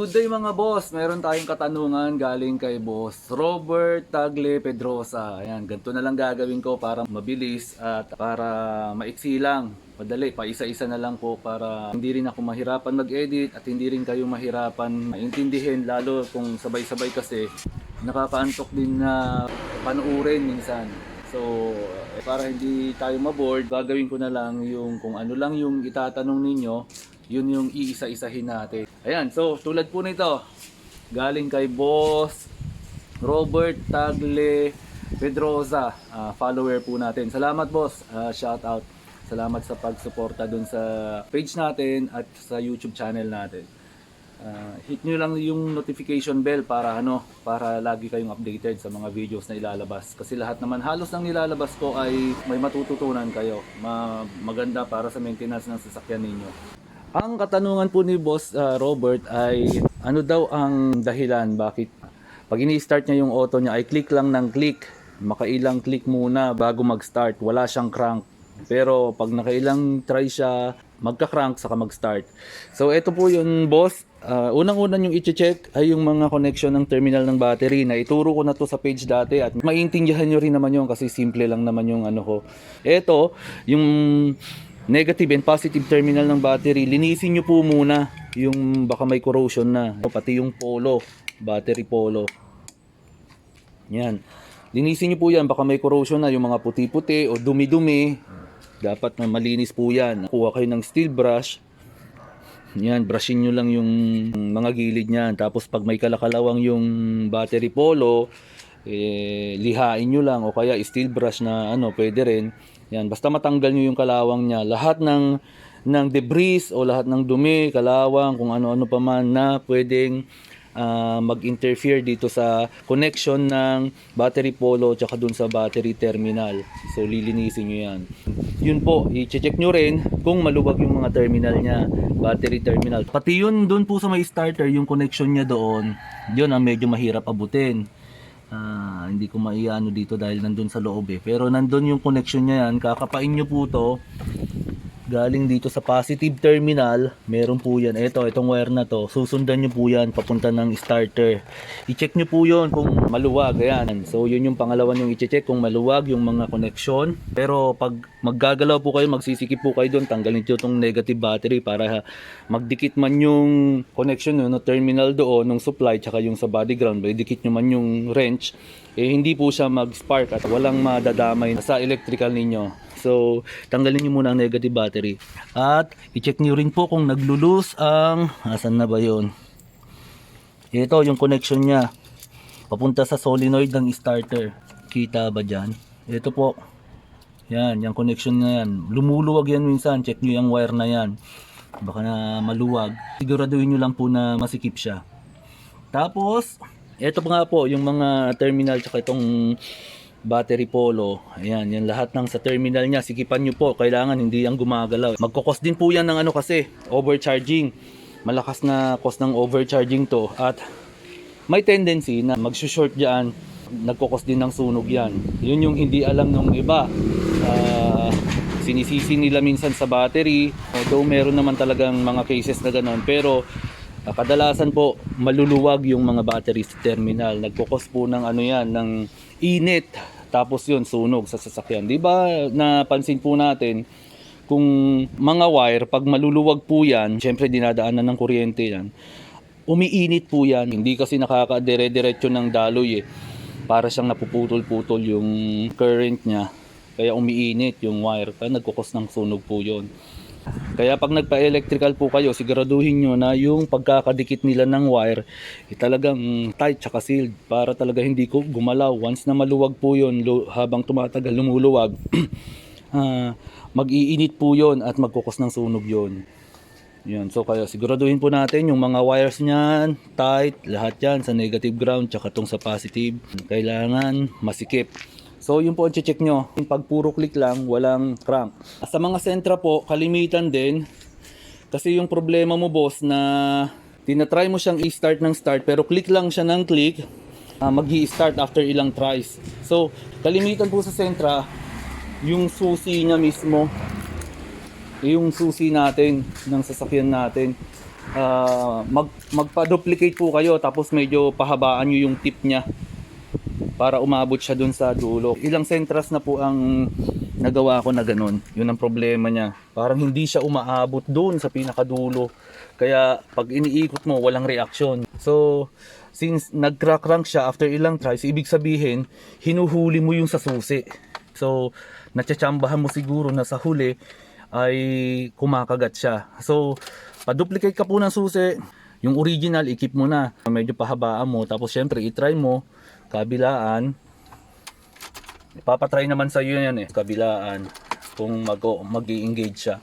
Good day mga boss, meron tayong katanungan galing kay boss Robert Tagle Pedrosa. Ayan, ganito na lang gagawin ko para mabilis at para maiksi lang. Madali, pa isa-isa na lang po para hindi rin ako mahirapan mag-edit at hindi rin kayo mahirapan maintindihin, lalo kung sabay-sabay kasi nakakaantok din na panuurin minsan. So, para hindi tayo maboard, gagawin ko na lang yung kung ano lang yung itatanong ninyo, yun yung iisa-isahin natin. Ayan, so tulad po nito, galing kay Boss Robert Tagle Pedrosa, follower po natin. Salamat boss, shout out. Salamat sa pagsuporta dun sa page natin at sa YouTube channel natin. Hit nyo lang yung notification bell para para lagi kayong updated sa mga videos na ilalabas. Kasi lahat naman halos ng nilalabas ko ay may matututunan kayo. Maganda para sa maintenance ng sasakyan ninyo. Ang katanungan po ni Boss Robert ay ano daw ang dahilan bakit pag ini-start niya yung auto niya ay click lang ng click, makailang click muna bago mag-start, wala siyang crank. Pero pag nakailang try siya, magka-crank saka mag-start. So ito po yun boss, unang-unang yung i-check ay yung mga connection ng terminal ng battery na ituro ko na to sa page dati at maintindihan nyo rin naman yun kasi simple lang naman yung ano ko. Ito, yung negative and positive terminal ng battery, linisin nyo po muna yung baka may corrosion na, pati yung polo, battery polo. Yan, linisin nyo po yan, baka may corrosion na, yung mga puti-puti o dumi-dumi, dapat na malinis po yan. Kuha kayo ng steel brush, yan, brushin nyo lang yung mga gilid nyan, tapos pag may kalakalawang yung battery polo, lihain nyo lang o kaya steel brush na pwede rin. Yan, basta matanggal nyo yung kalawang niya. Lahat ng debris o lahat ng dumi, kalawang, kung ano-ano pa man na pwedeng mag-interfere dito sa connection ng battery polo tsaka dun sa battery terminal. So lilinisin nyo yan. Yun po, i-check nyo rin kung maluwag yung mga terminal niya, battery terminal. Pati yun dun po sa may starter, yung connection niya doon, yun ang medyo mahirap abutin. Hindi ko maiano dito dahil nandun sa loob pero nandun yung connection niya yan. Kakapain nyo po to galing dito sa positive terminal, meron po yan, itong wire na to, susundan nyo po yan papunta ng starter. I-check nyo po yun kung maluwag, ayan. So yun yung pangalawa yung i-check kung maluwag yung mga connection. Pero pag maggagalaw po kayo, magsisikip po kayo doon, tanggalin nyo itong negative battery para magdikit man yung connection no terminal doon ng supply tsaka yung sa body ground, dikit nyo man yung wrench, hindi po siya mag-spark at walang madadamay sa electrical ninyo. So, tanggalin nyo muna ang negative battery. At, i-check nyo rin po kung naglulus ang, asan na ba yun? Ito, yung connection nya. Papunta sa solenoid ng starter. Kita ba dyan? Ito po. Yan, yung connection na yan. Lumuluwag yan minsan. Check nyo yung wire na yan. Baka na maluwag. Siguraduhin nyo lang po na masikip siya. Tapos, ito pa nga po, yung mga terminal tsaka itong battery polo, ayan, yan lahat ng sa terminal niya, sikipan nyo po, kailangan hindi yan gumagalaw. Magkukos din po yan ng kasi, overcharging. Malakas na cost ng overcharging to at may tendency na magsushort dyan, nagkukos din ng sunog yan. Yun yung hindi alam ng iba. Sinisisi nila minsan sa battery, although meron naman talagang mga cases na gano'n, pero kadalasan po maluluwag yung mga battery sa terminal. Nagkukos po ng ng init, tapos yun sunog sa sasakyan. Di ba napansin po natin kung mga wire pag maluluwag po yan, syempre dinadaanan ng kuryente yan, umiinit po yan. Hindi kasi nakakadire-diretso ng daloy para siyang napuputol-putol yung current niya, kaya umiinit yung wire, kaya nagkukos ng sunog po yun. Kaya pag nagpa-electrical po kayo, siguraduhin nyo na yung pagkakadikit nila ng wire talagang tight tsaka sealed para talaga hindi ko gumalaw. Once na maluwag po yun, habang tumatagal lumuluwag, mag-iinit po yun at magkukos ng sunog yun. Yun. So kaya siguraduhin po natin yung mga wires niyan tight, lahat yan sa negative ground tsaka tong sa positive, kailangan masikip. So yun po ang check nyo. Pag puro click lang, walang crank. Sa mga Sentra po, kalimitan din. Kasi yung problema mo boss na tinatry mo siyang i-start ng start pero click lang siya ng click, mag-i-start after ilang tries. So kalimitan po sa Sentra, yung susi niya mismo, yung susi natin ng sasakyan natin, magpa-duplicate po kayo tapos medyo pahabaan nyo yung tip niya para umabot siya dun sa dulo. Ilang sentras na po ang nagawa ko na ganun. Yun ang problema niya. Parang hindi siya umaabot dun sa pinakadulo. Kaya pag iniikot mo, walang reaksyon. So, since nag-crack-crank siya after ilang tries, ibig sabihin, hinuhuli mo yung sa susi. So, natsatsambahan mo siguro na sa huli ay kumakagat siya. So, pa-duplicate ka po ng susi. Yung original, i-keep mo na. Medyo pahabaan mo. Tapos, syempre, i-try mo. Kabilaan. Ipapatry naman sa iyo yan kabilaan. Kung mag-i-engage siya.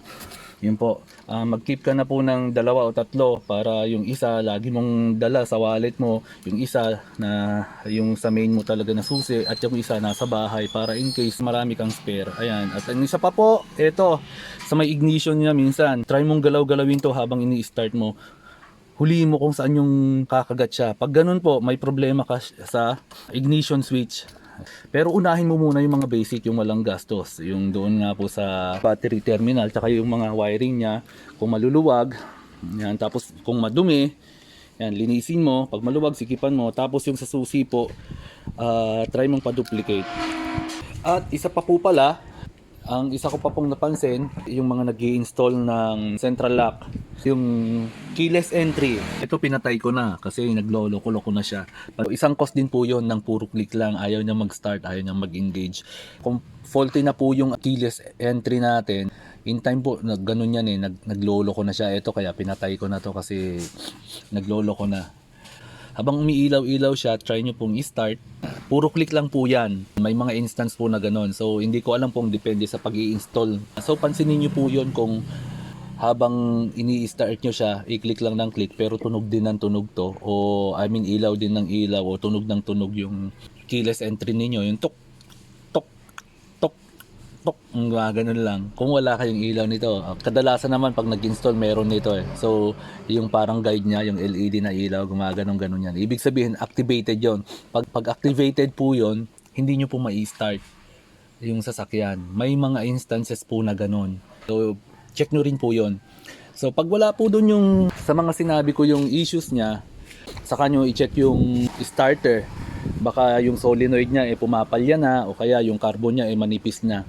Yun po. Mag-keep ka na po ng 2 o 3 para yung isa lagi mong dala sa wallet mo, yung isa na yung sa main mo talaga na susi at yung isa nasa bahay para in case marami kang spare. Ayan. At ang isa pa po, ito sa may ignition niya minsan. Try mong galaw-galawin to habang ini-start mo. Huliin mo kung saan yung kakagat siya. Pag ganun po, may problema ka sa ignition switch. Pero unahin mo muna yung mga basic, yung walang gastos. Yung doon nga po sa battery terminal, tsaka yung mga wiring niya, kung maluluwag, yan. Tapos kung madumi, yan, linisin mo. Pag maluwag, sikipan mo. Tapos yung sa susi po, try mong pa-duplicate. At isa pa po pala, ang isa ko pa pong napansin, yung mga nag-i-install ng central lock, yung keyless entry. Ito pinatay ko na kasi naglolo-loko na siya. Isang cost din po yon ng puro click lang. Ayaw niya mag-start, ayaw niya mag-engage. Kung faulty na po yung keyless entry natin, in time po, ganun yan naglolo-loko na siya. Ito kaya pinatay ko na to kasi naglolo-loko na. Habang umiilaw-ilaw siya, try nyo pong i-start. Puro click lang po yan. May mga instance po na ganun. So, hindi ko alam kung depende sa pag-i-install. So, pansinin nyo po yun kung habang ini-start nyo siya, i-click lang ng click, pero tunog din ng tunog to. O, ilaw din ng ilaw, o tunog ng tunog yung keyless entry ninyo. Yung tok, tok, tok, tok. Ganun lang. Kung wala kayong ilaw nito, kadalasan naman pag nag-install, meron nito So, yung parang guide niya, yung LED na ilaw, gumaganon-ganon yan. Ibig sabihin, activated yon. Pag activated po yon, hindi nyo po ma-start yung sasakyan. May mga instances po na ganon. So, check nyo rin po yon. So, pag wala po dun yung, sa mga sinabi ko yung issues niya, saka nyo i-check yung starter. Baka yung solenoid niya pumapalya na, o kaya yung carbon niya manipis na.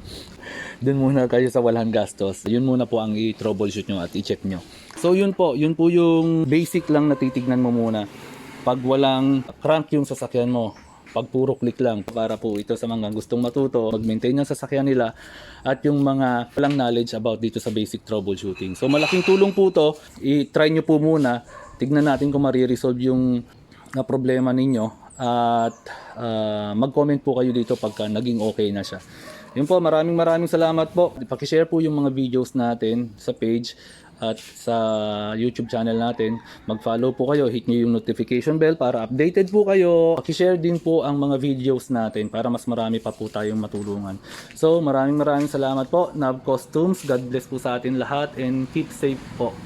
Dun muna kayo sa walang gastos. Yun muna po ang i-troubleshoot nyo at i-check nyo. So yun po yung basic lang na titignan mo muna. Pag walang crank yung sasakyan mo, pag puro click lang, para po ito sa mga gustong matuto, mag-maintain ng sasakyan nila at yung mga walang knowledge about dito sa basic troubleshooting. So malaking tulong po to, i-try nyo po muna, tignan natin kung mariresolve yung problema ninyo at mag-comment po kayo dito pagka naging okay na siya. Yun po, maraming salamat po. Paki-share po yung mga videos natin sa page at sa YouTube channel natin. Mag-follow po kayo, hit nyo yung notification bell para updated po kayo. Paki-share din po ang mga videos natin para mas marami pa po tayong matulungan. So, maraming salamat po. Nav Costumes, God bless po sa atin lahat and keep safe po.